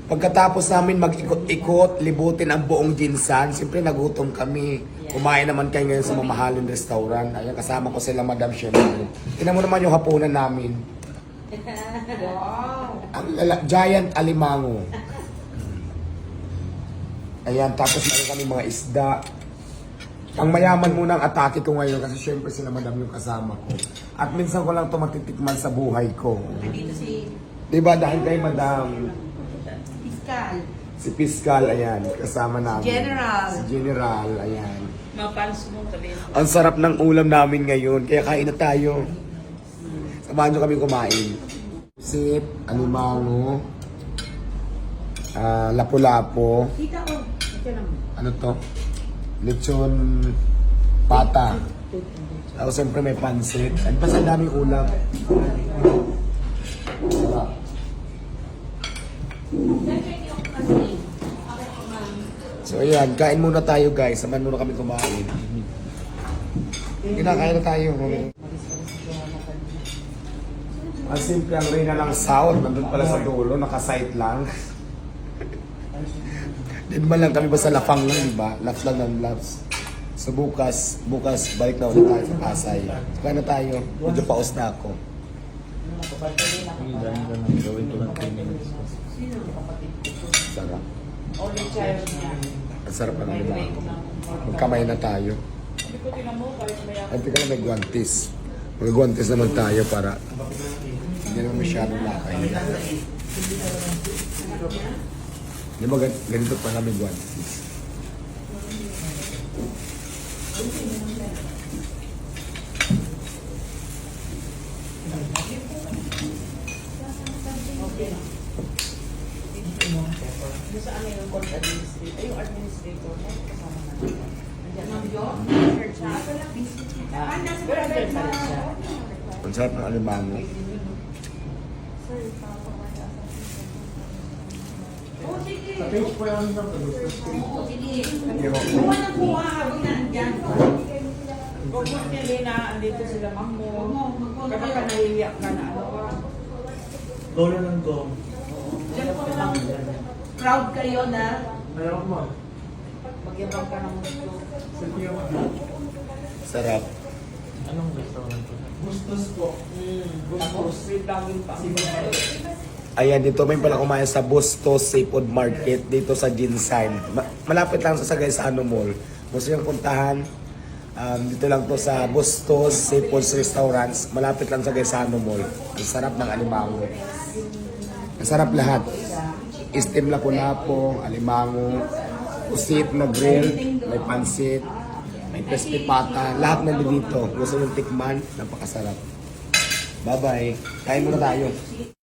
Pagkatapos namin mag-ikot-ikot, libutin ang buong Jinsan, siyempre nagutom kami. Kumain naman kayo ngayon sa mamahaling restaurant. Ayan, kasama ko sila Madam Shirley. Tingnan mo naman yung hapunan namin. Wow! Ang giant alimango. Ayan, tapos meron kami mga isda. Ang mayaman muna ang atake ko ngayon kasi syempre sila Madam yung kasama ko. At minsan ko lang ito matitikman sa buhay ko. Dito si Diba dahil kay Madam, Fiskal. si Piskal, ayan, kasama namin. General. Si General, ayan. Mapans mo tabi. Ang sarap ng ulam namin ngayon, kaya kain na tayo. Samahan nyo kami kumain. Sip, alimango, lapu-lapo, Tita, oh. Ito lang. ano to? Lechon pata. Tapos siyempre may pansit. At basta daming ulam. Sarap. So ayan, kain muna tayo guys. Samahan muna kami kumain. Kinakain na tayo. Ang simple ang Reyna ng South. Nandun pala sa dulo, nakasight lang. Din ba lang kami ba sa Lafang lang, di ba? Laps lang ng laps. So bukas balik na ulit tayo sa Pasay. So kaya na tayo. Medyo paus na ako. Sarap. Only child niya. Ang sarap ng limango. Magkamay na tayo. Sabi ko, tinan mo, kahit may At teka lang, may guantes. Mag-guantes naman tayo para hindi naman masyadong lakay. Di ba ganito pa namin guantes? Yung sa amin yung court administrator, yung administrator mo, kasama natin. Nandiyan Ma'am Jo? Pero andyan pa rin siya. Ang sarap ng alimango. Oh, sige. Sa page po yan sa Oo, sige. Kuha ng kuha habang nandyan. Kung gusto niya din na andito sila ma'am mo, kapag ka nahihiyak ka na ano ka. Go na ng go. Diyan po lang. Proud kayo na. Mayroon mo. Magyabang ka ng gusto. Sa Pio. Sarap. Anong restaurant po? Gustos po. Tapos, may vlogging pa. Ayan, dito may pala kumain sa Bustos Seafood Market dito sa Jinsan. Malapit lang sa Sagaisano Mall. Gusto niyong puntahan, dito lang to sa Bustos Seafood Restaurants. Malapit lang sa Sagaisano Mall. Ang sarap ng alimango. Ang sarap lahat. Steam lapu-lapo, alimango, pusit na grill, may pansit, may crispy pata. Lahat nandito dito. Gusto niyong tikman, napakasarap. Bye-bye. Kain muna tayo.